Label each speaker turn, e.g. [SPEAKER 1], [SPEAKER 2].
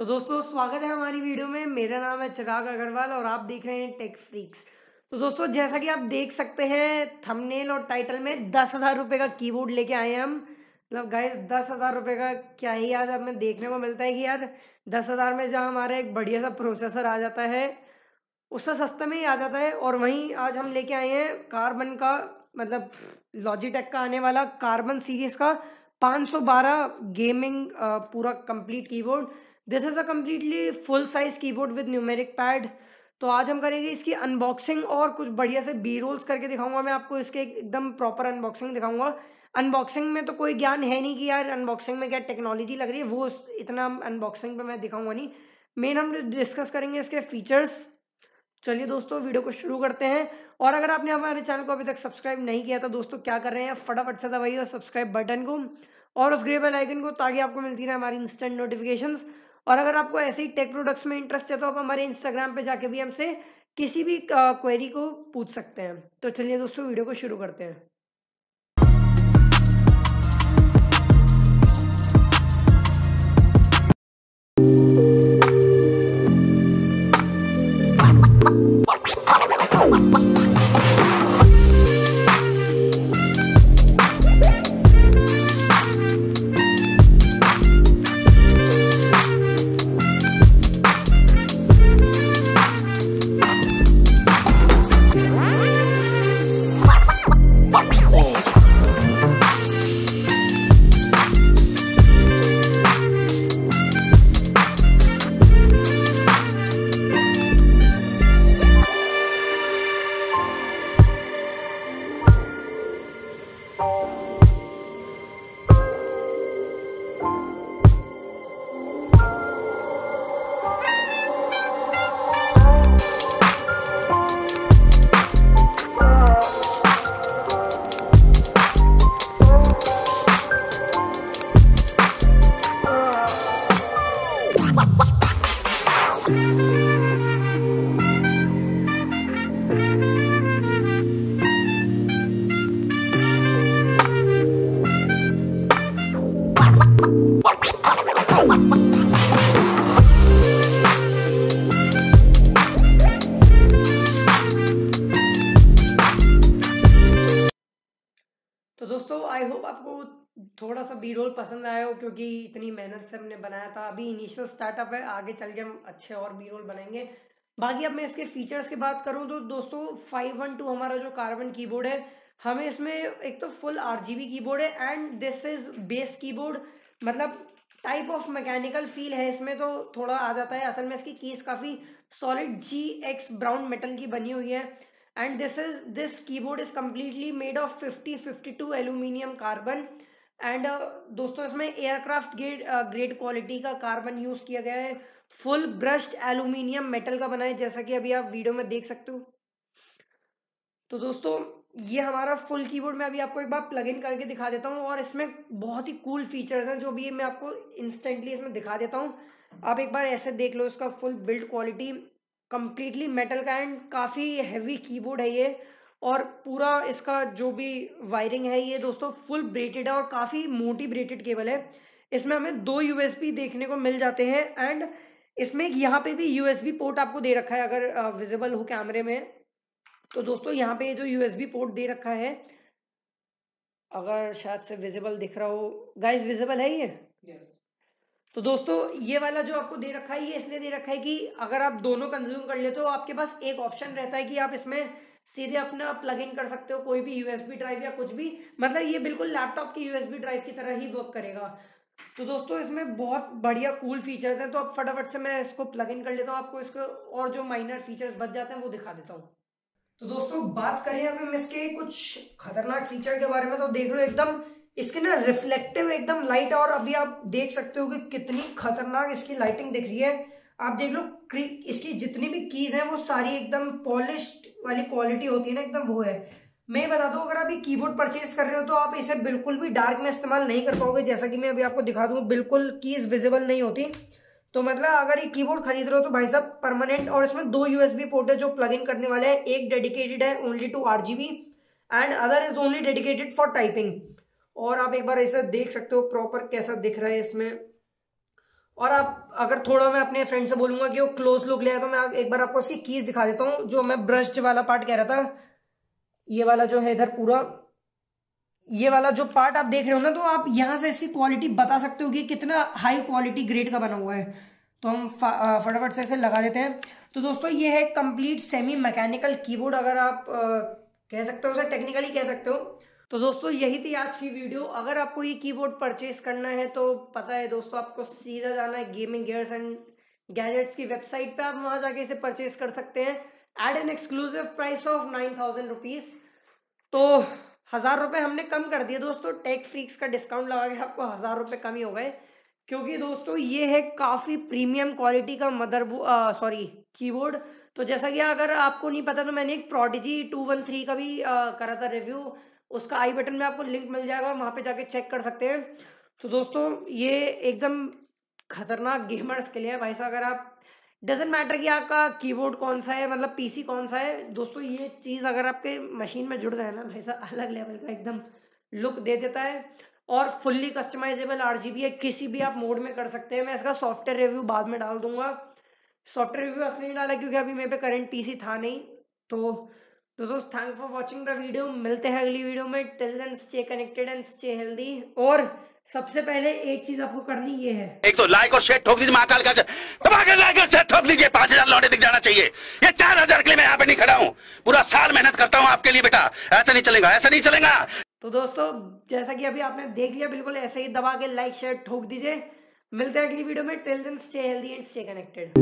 [SPEAKER 1] तो दोस्तों स्वागत है हमारी वीडियो में। मेरा नाम है चिराग अग्रवाल और आप देख रहे हैं टेक फ्रीक्स। तो दोस्तों जैसा कि आप देख सकते हैं थंबनेल और टाइटल में 10,000 रुपये का कीबोर्ड लेके आए हैं हम। मतलब गाइस 10,000 रुपये का क्या ही आज हमें देखने को मिलता है कि यार 10,000 में जहाँ हमारा एक बढ़िया सा प्रोसेसर आ जाता है उससे सस्ते में ही आ जाता है। और वहीं आज हम लेके आए हैं कार्बन का, मतलब लॉजिटेक का आने वाला कार्बन सीरीज का 512 गेमिंग पूरा complete keyboard. This is a completely full size keyboard with numeric pad. तो आज हम करेंगे इसकी अनबॉक्सिंग और कुछ बढ़िया से बी रोल्स करके दिखाऊंगा मैं आपको। इसके एकदम प्रॉपर अनबॉक्सिंग दिखाऊंगा। अनबॉक्सिंग में तो कोई ज्ञान है नहीं कि यार अनबॉक्सिंग में क्या टेक्नोलॉजी लग रही है, वो इतना अनबॉक्सिंग पे मैं दिखाऊंगा नहीं। मेन हम डिस्कस करेंगे इसके फीचर्स। चलिए दोस्तों वीडियो को शुरू करते हैं। और अगर आपने हमारे चैनल को अभी तक सब्सक्राइब नहीं किया तो दोस्तों क्या कर रहे हैं, फटाफट से दबाइए सब्सक्राइब बटन को और उस ग्रे बेल आइकन को, ताकि आपको मिलती रहे हमारी इंस्टेंट नोटिफिकेशंस। और अगर आपको ऐसे ही टेक प्रोडक्ट्स में इंटरेस्ट है तो आप हमारे इंस्टाग्राम पे जाके भी हमसे किसी भी क्वेरी को पूछ सकते हैं। तो चलिए दोस्तों वीडियो को शुरू करते हैं। तो दोस्तों आई होप आपको थोड़ा सा बी रोल पसंद आया हो, क्योंकि इतनी मेहनत से हमने बनाया था। अभी इनिशियल स्टार्टअप है, आगे चल के हम अच्छे और बी रोल बनाएंगे। बाकी अब मैं इसके फीचर्स की बात करूं तो दोस्तों 512 हमारा जो कार्बन कीबोर्ड है, हमें इसमें एक तो फुल RGB कीबोर्ड है and this is base keyboard. मतलब टाइप ऑफ मैकेनिकल फील है इसमें तो थोड़ा आ जाता है। असल में इसकी कीज काफी सॉलिड GX ब्राउन मेटल की बनी हुई है। and this keyboard is completely made of 5052 aluminium carbon and दोस्तों इसमें एयरक्राफ्ट ग्रेड क्वालिटी का कार्बन यूज किया गया है। फुल ब्रश्ड एल्यूमिनियम मेटल का बना है, जैसा कि अभी आप वीडियो में देख सकते हो। तो दोस्तों ये हमारा फुल कीबोर्ड मैं अभी आपको एक बार प्लग इन करके दिखा देता हूँ और इसमें बहुत ही कूल फीचर्स हैं जो भी मैं आपको इंस्टेंटली इसमें दिखा देता हूँ। आप एक बार ऐसे देख लो इसका full build quality, completely metal का एंड काफ़ी हैवी कीबोर्ड है ये। और पूरा इसका जो भी वायरिंग है ये दोस्तों फुल ब्रेटेड है और काफ़ी मोटी ब्रेटेड केबल है। इसमें हमें 2 USB देखने को मिल जाते हैं एंड इसमें यहाँ पे भी USB पोर्ट आपको दे रखा है, अगर विजिबल हो कैमरे में। तो दोस्तों यहाँ पे जो USB पोर्ट दे रखा है, अगर शायद से विजिबल दिख रहा हो गाइस, विजिबल है ये?
[SPEAKER 2] यस।
[SPEAKER 1] तो दोस्तों ये वाला जो आपको दे रखा है ये इसलिए दे रखा है कि अगर आप दोनों कंज्यूम कर लेते हो आपके पास एक ऑप्शन रहता है कि आप इसमें सीधे अपना प्लग इन कर सकते हो कोई भी USB ड्राइव या कुछ भी। मतलब ये बिल्कुल लैपटॉप की USB ड्राइव की तरह ही वर्क करेगा। तो दोस्तों इसमें बहुत बढ़िया कूल फीचर्स हैं। तो अब फटाफट से मैं इसको प्लग इन कर लेता हूँ, आपको इसको और जो माइनर फीचर्स बच जाते हैं वो दिखा देता हूँ। तो दोस्तों बात करें अब हम इसके कुछ खतरनाक फीचर के बारे में, तो देख लो एकदम इसके ना रिफ्लेक्टिव एकदम लाइट, और अभी आप देख सकते हो कि कितनी खतरनाक इसकी लाइटिंग दिख रही है। आप देख लो इसकी जितनी भी कीज हैं वो सारी एकदम पॉलिश्ड वाली क्वालिटी होती है ना, एकदम वो है। मैं बता दूं अगर आप ये कीबोर्ड परचेज कर रहे हो तो आप इसे बिल्कुल भी डार्क में इस्तेमाल नहीं कर पाओगे। जैसा कि मैं अभी आपको दिखा दूं बिल्कुल कीज विजिबल नहीं होती। तो मतलब अगर ये कीबोर्ड खरीद रहे हो तो भाई साहब परमानेंट, और इसमें 2 USB पोर्ट है जो प्लग इन करने वाले हैं। एक डेडिकेटेड है only to RGB and other is only dedicated for typing. और आप एक बार ऐसा देख सकते हो प्रॉपर कैसा दिख रहा है इसमें। और आप अगर थोड़ा मैं अपने फ्रेंड से बोलूंगा कि वो क्लोज लुक ले आए तो मैं एक बार आपको इसकी कीज दिखा देता हूँ। जो मैं ब्रश वाला पार्ट कह रहा था, ये वाला जो है इधर पूरा, ये वाला जो पार्ट आप देख रहे हो ना, तो आप यहां से इसकी क्वालिटी बता सकते हो कि कितना हाई क्वालिटी ग्रेड का बना हुआ है। तो हम फटाफट से इसे लगा देते हैं। तो दोस्तों ये है कंप्लीट सेमी मैकेनिकल कीबोर्ड, अगर आप कह सकते हो, उसे टेक्निकली कह सकते हो। तो दोस्तों यही थी आज की वीडियो। अगर आपको ये कीबोर्ड परचेज करना है तो पता है दोस्तों, आपको सीधा जाना है गेमिंग गियर्स एंड गैजेट्स की वेबसाइट पे, आप वहां जाके इसे परचेज कर सकते हैं at an exclusive price of 9000 rupees. तो 1000 रुपये हमने कम कर दिए दोस्तों, टेक फ्रीक्स का डिस्काउंट लगा के आपको 1000 रुपये कम ही हो गए। क्योंकि दोस्तों ये है काफी प्रीमियम क्वालिटी का सॉरी कीबोर्ड। तो जैसा कि अगर आपको नहीं पता तो मैंने एक प्रोडिजी 213 का भी करा था रिव्यू, उसका आई बटन में आपको लिंक मिल जाएगा, वहां पे जाके चेक कर सकते हैं। तो दोस्तों ये एकदम खतरनाक गेमर्स के लिए है भाई साहब। अगर आप, डजेंट मैटर कि आपका कीबोर्ड कौन सा है, मतलब पीसी कौन सा है दोस्तों, ये चीज़ अगर आपके मशीन में जुड़ जाए ना भाई साहब, अलग लेवल का एकदम लुक दे देता है। और फुल्ली कस्टमाइजेबल आरजीबी है, किसी भी आप मोड में कर सकते हैं। मैं इसका सॉफ्टवेयर रिव्यू बाद में डाल दूंगा। सॉफ्टवेयर रिव्यू असली नहीं डाला क्योंकि अभी मेरे पे करंट पीसी था नहीं। तो दोस्त thank for watching the video. मिलते हैं अगली वीडियो में। Till then stay connected and stay healthy. और सबसे पहले एक चीज आपको करनी ये है,
[SPEAKER 2] एक तो लाइक और शेयर ठोक दीजिए, महाकाल का दबाकर लाइक और शेयर ठोक दीजिए। 5000 लौटे दिख जाना चाहिए। ये 4000 के लिए मैं यहाँ पे नहीं खड़ा हूँ, पूरा साल मेहनत करता हूँ आपके लिए बेटा। ऐसा नहीं चलेगा, ऐसा नहीं चलेगा।
[SPEAKER 1] तो दोस्तों जैसा कि अभी आपने देख लिया, बिल्कुल ऐसे ही दबा के लाइक शेयर ठोक दीजिए। मिलते हैं अगली वीडियो में। Till then stay healthy and stay connected.